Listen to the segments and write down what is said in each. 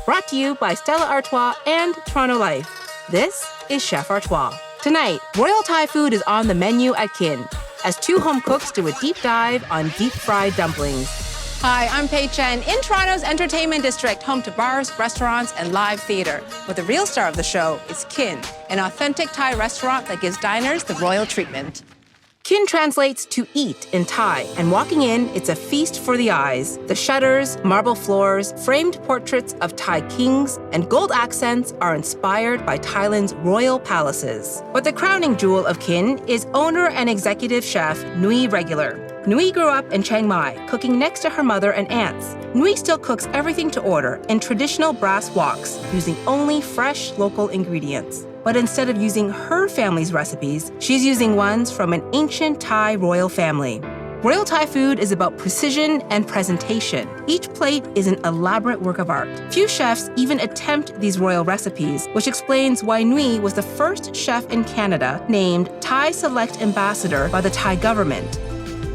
Brought to you by Stella Artois and Toronto Life. This is Chef Artois. Tonight, Royal Thai food is on the menu at Kin as two home cooks do a deep dive on deep-fried dumplings. Hi, I'm Pei Chen in Toronto's entertainment district, home to bars, restaurants, and live theater. But the real star of the show is Kin, an authentic Thai restaurant that gives diners the royal treatment. Kin translates to eat in Thai, and walking in, it's a feast for the eyes. The shutters, marble floors, framed portraits of Thai kings, and gold accents are inspired by Thailand's royal palaces. But the crowning jewel of Kin is owner and executive chef Nui Regular. Nui grew up in Chiang Mai, cooking next to her mother and aunts. Nui still cooks everything to order in traditional brass woks, using only fresh local ingredients. But instead of using her family's recipes, she's using ones from an ancient Thai royal family. Royal Thai food is about precision and presentation. Each plate is an elaborate work of art. Few chefs even attempt these royal recipes, which explains why Nui was the first chef in Canada named Thai Select Ambassador by the Thai government.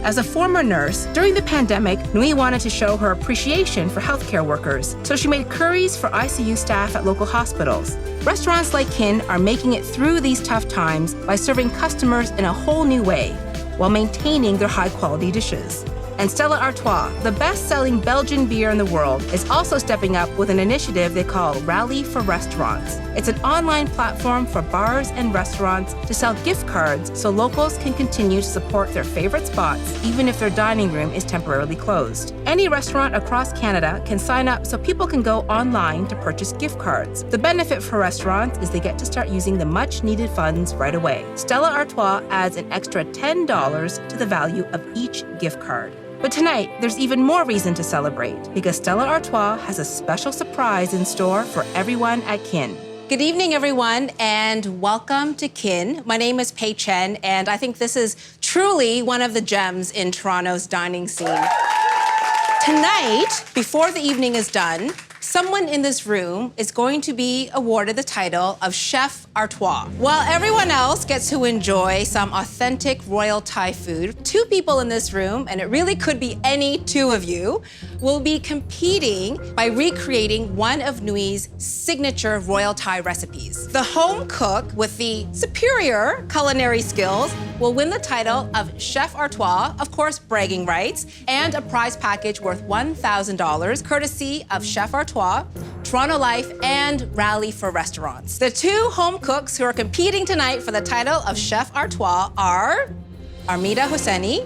As a former nurse, during the pandemic, Nui wanted to show her appreciation for healthcare workers, so she made curries for ICU staff at local hospitals. Restaurants like Kin are making it through these tough times by serving customers in a whole new way, while maintaining their high-quality dishes. And Stella Artois, the best-selling Belgian beer in the world, is also stepping up with an initiative they call Rally for Restaurants. It's an online platform for bars and restaurants to sell gift cards so locals can continue to support their favorite spots, even if their dining room is temporarily closed. Any restaurant across Canada can sign up so people can go online to purchase gift cards. The benefit for restaurants is they get to start using the much-needed funds right away. Stella Artois adds an extra $10 to the value of each gift card. But tonight, there's even more reason to celebrate because Stella Artois has a special surprise in store for everyone at Kin. Good evening, everyone, and welcome to Kin. My name is Pei Chen, and I think this is truly one of the gems in Toronto's dining scene. Tonight, before the evening is done, someone in this room is going to be awarded the title of Chef Artois. While everyone else gets to enjoy some authentic royal Thai food, two people in this room, and it really could be any two of you, will be competing by recreating one of Nui's signature royal Thai recipes. The home cook with the superior culinary skills will win the title of Chef Artois, of course, bragging rights, and a prize package worth $1,000, courtesy of Chef Artois, Toronto Life, and Rally for Restaurants. The two home cooks who are competing tonight for the title of Chef Artois are Armida Hosseini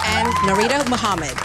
and Narita Muhammad.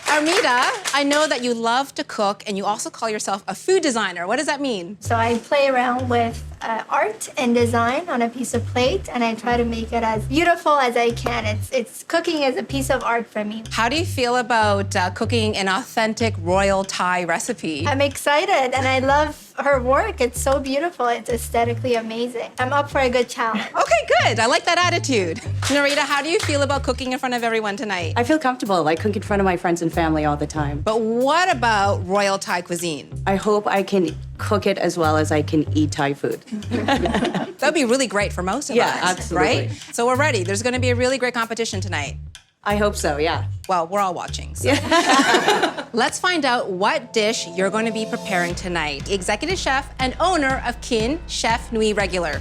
Armida, I know that you love to cook and you also call yourself a food designer. What does that mean? So I play around with art and design on a piece of plate, and I try to make it as beautiful as I can. It's cooking is a piece of art for me. How do you feel about cooking an authentic royal Thai recipe? I'm excited, and I love her work. It's so beautiful. It's aesthetically amazing. I'm up for a good challenge. Okay, good. I like that attitude. Narita, how do you feel about cooking in front of everyone tonight? I feel comfortable. I cook in front of my friends and family all the time. But what about royal Thai cuisine? I hope I can cook it as well as I can eat Thai food. That would be really great for most of us, absolutely. right? So we're ready. There's going to be a really great competition tonight. I hope so, yeah. Well, we're all watching. So. Let's find out what dish you're going to be preparing tonight. Executive chef and owner of Kin, Chef Nui Regular.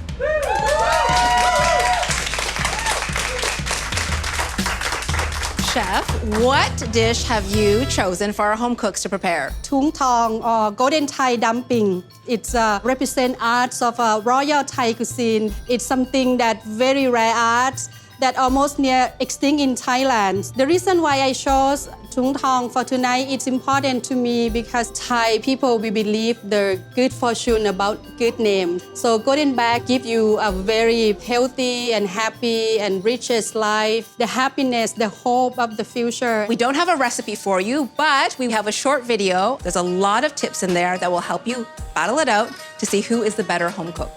Chef, what dish have you chosen for our home cooks to prepare? Tung Tong or Golden Thai Dumpling. It's represent arts of royal Thai cuisine. It's something that very rare art that almost near extinct in Thailand. The reason why I chose Tung Tong for tonight, it's important to me because Thai people, we believe the good fortune about good name. So Golden Bag give you a very healthy and happy and richest life, the happiness, the hope of the future. We don't have a recipe for you, but we have a short video. There's a lot of tips in there that will help you battle it out to see who is the better home cook.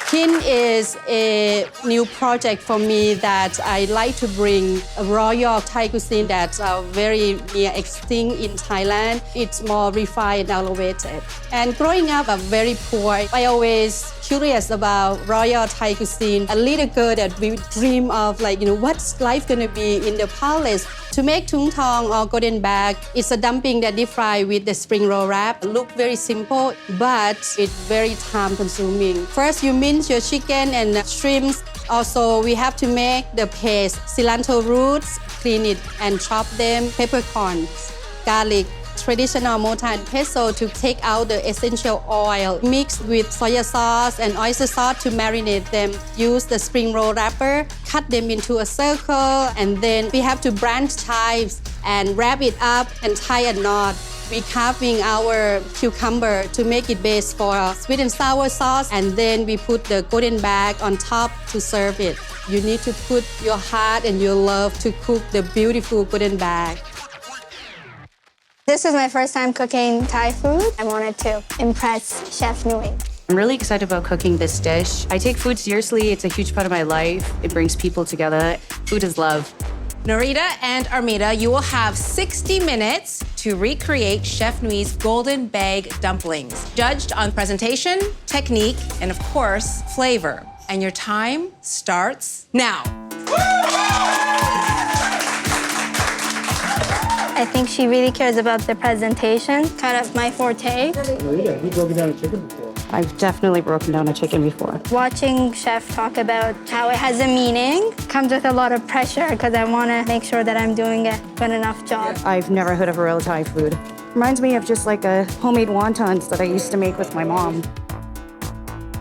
Kin is a new project for me that I like to bring a royal Thai cuisine that's very near extinct in Thailand. It's more refined and elevated. And growing up, I'm very poor. I always curious about royal Thai cuisine. A little girl that we dream of, what's life gonna be in the palace? To make tung tong or golden bag, it's a dumpling that deep fry with the spring roll wrap. Look very simple, but it's very time consuming. First, you mince your chicken and shrimps. Also, we have to make the paste, cilantro roots, clean it and chop them, peppercorns, garlic, traditional mota and pesto to take out the essential oil. Mix with soy sauce and oyster sauce to marinate them. Use the spring roll wrapper, cut them into a circle, and then we have to branch ties and wrap it up and tie a knot. We're carving our cucumber to make it base for sweet and sour sauce, and then we put the golden bag on top to serve it. You need to put your heart and your love to cook the beautiful golden bag. This is my first time cooking Thai food. I wanted to impress Chef Nui. I'm really excited about cooking this dish. I take food seriously. It's a huge part of my life. It brings people together. Food is love. Narita and Armida, you will have 60 minutes to recreate Chef Nui's golden bag dumplings, judged on presentation, technique, and of course, flavor. And your time starts now. I think she really cares about the presentation, kind of my forte. Narita, you broke down a chicken before. I've definitely broken down a chicken before. Watching Chef talk about how it has a meaning comes with a lot of pressure because I want to make sure that I'm doing a good enough job. I've never heard of real Thai food. Reminds me of just like a homemade wontons that I used to make with my mom.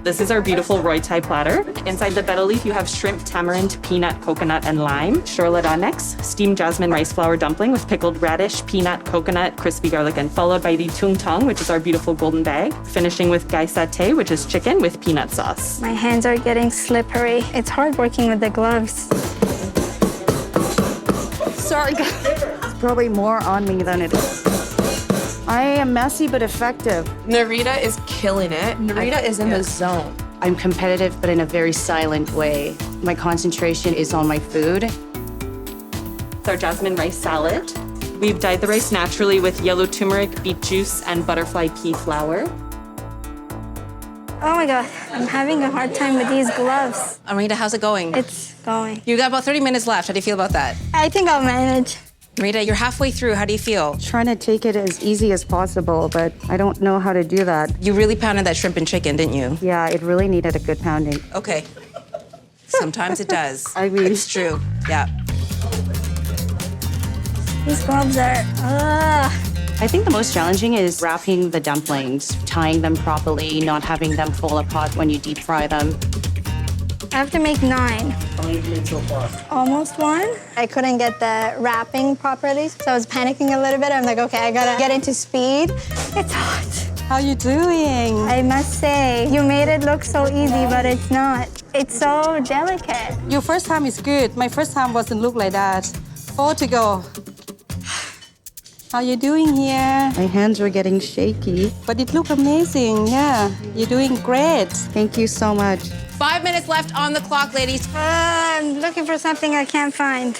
This is our beautiful Roy Thai platter. Inside the betel leaf, you have shrimp, tamarind, peanut, coconut, and lime. Charlotte onyx, steamed jasmine rice flour dumpling with pickled radish, peanut, coconut, crispy garlic, and followed by the tung tong, which is our beautiful golden bag. Finishing with gai satay, which is chicken with peanut sauce. My hands are getting slippery. It's hard working with the gloves. Sorry, guys. It's probably more on me than it is. I am messy but effective. Narita is killing it. Narita is in the zone. I'm competitive, but in a very silent way. My concentration is on my food. It's our jasmine rice salad. We've dyed the rice naturally with yellow turmeric, beet juice, and butterfly pea flour. Oh my God, I'm having a hard time with these gloves. Armida, how's it going? It's going. You got about 30 minutes left. How do you feel about that? I think I'll manage. Narita, you're halfway through. How do you feel? Trying to take it as easy as possible, but I don't know how to do that. You really pounded that shrimp and chicken, didn't you? Yeah, it really needed a good pounding. Okay. Sometimes it does. I mean- It's true. Yeah. These gloves are, I think the most challenging is wrapping the dumplings, tying them properly, not having them fall apart when you deep fry them. I have to make 9. How many have you made so far? Almost 1. I couldn't get the wrapping properly, so I was panicking a little bit. I'm like, okay, I gotta get into speed. It's hot. How you doing? I must say, you made it look so easy, but it's not. It's so delicate. Your first time is good. My first time wasn't look like that. 4 to go. How you doing here? My hands were getting shaky. But it look amazing. Yeah, you're doing great. Thank you so much. 5 minutes left on the clock, ladies. I'm looking for something I can't find.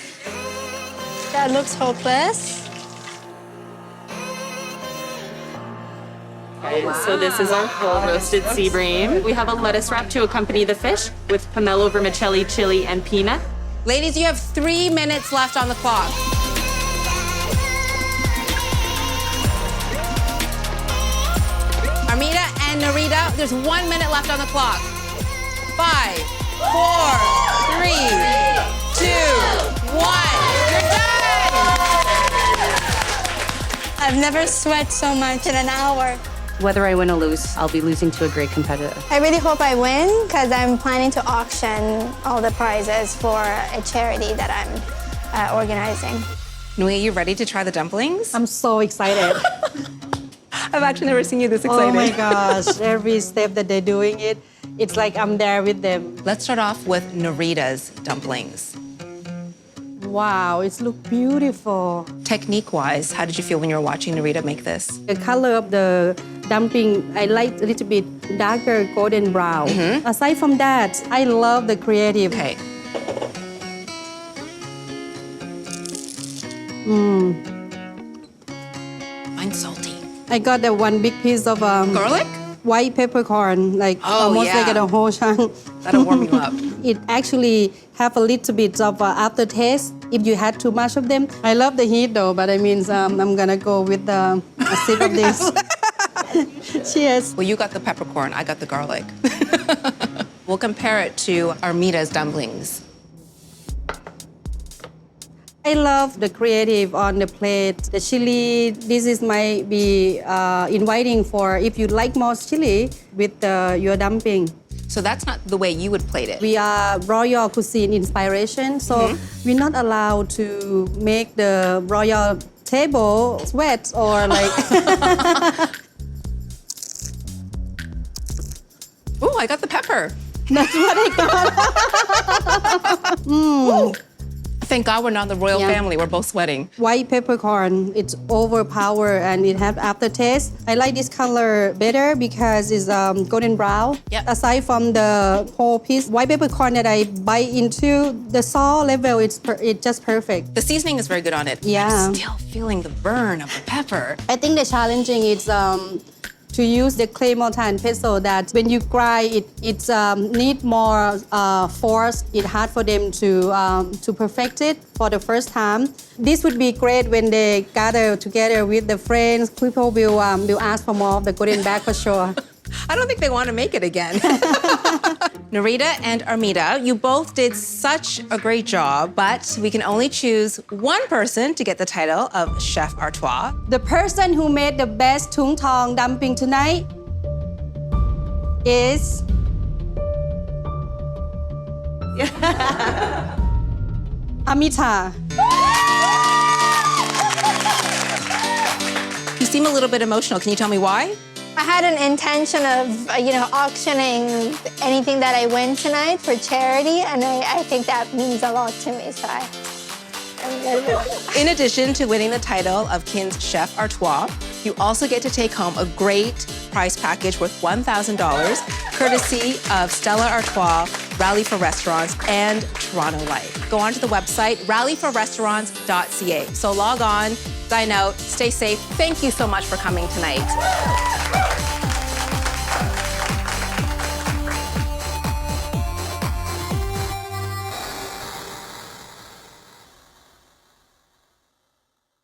That looks hopeless. So this is our whole roasted sea bream. We have a lettuce wrap to accompany the fish with pomelo, vermicelli, chili, and peanut. Ladies, you have 3 minutes left on the clock. Armida and Narita, there's 1 minute left on the clock. 5, 4, 3, 2, 1. You're done! I've never sweat so much in an hour. Whether I win or lose, I'll be losing to a great competitor. I really hope I win because I'm planning to auction all the prizes for a charity that I'm organizing. Nui, you ready to try the dumplings? I'm so excited. I've actually never seen you this excited. Oh my gosh, every step that they're doing it, it's like I'm there with them. Let's start off with Narita's dumplings. Wow, it looks beautiful. Technique-wise, how did you feel when you were watching Narita make this? The color of the dumpling, I like a little bit darker golden brown. Aside from that, I love the creative. Okay. Mine's salty. I got that one big piece of Garlic? white peppercorn, like Oh, almost yeah. like a whole chunk. That'll warm you up. It actually have a little bit of aftertaste if you had too much of them. I love the heat though, but it means I'm gonna go with a sip of this. Cheers. Well, you got the peppercorn, I got the garlic. We'll compare it to Armita's dumplings. I love the creative on the plate. The chili, this is might be inviting for if you like more chili with your dumpling. So that's not the way you would plate it. We are royal cuisine inspiration, so we're not allowed to make the royal table sweat or like. Ooh, I got the pepper. That's what I got. Ooh. Thank God we're not the royal Yeah. family. We're both sweating. White peppercorn, it's overpowered and it have aftertaste. I like this color better because it's golden brown. Yep. Aside from the whole piece, white peppercorn that I bite into, the salt level, it's just perfect. The seasoning is very good on it. Yeah. I'm still feeling the burn of the pepper. I think the challenging is to use the clay mortar and pestle that when you grind it need more force. It's hard for them to perfect it for the first time. This would be great when they gather together with the friends. People will ask for more of the golden bag for sure. I don't think they want to make it again. Narita and Armita, you both did such a great job, but we can only choose one person to get the title of Chef Artois. The person who made the best tung tong dumpling tonight is Amita. You seem a little bit emotional. Can you tell me why? I had an intention of, auctioning anything that I win tonight for charity, and I think that means a lot to me, so I'm gonna do it. In addition to winning the title of Kin's Chef Artois, you also get to take home a great prize package worth $1,000, courtesy of Stella Artois, Rally for Restaurants, and Toronto Life. Go onto the website, rallyforrestaurants.ca. So log on, dine out, stay safe. Thank you so much for coming tonight.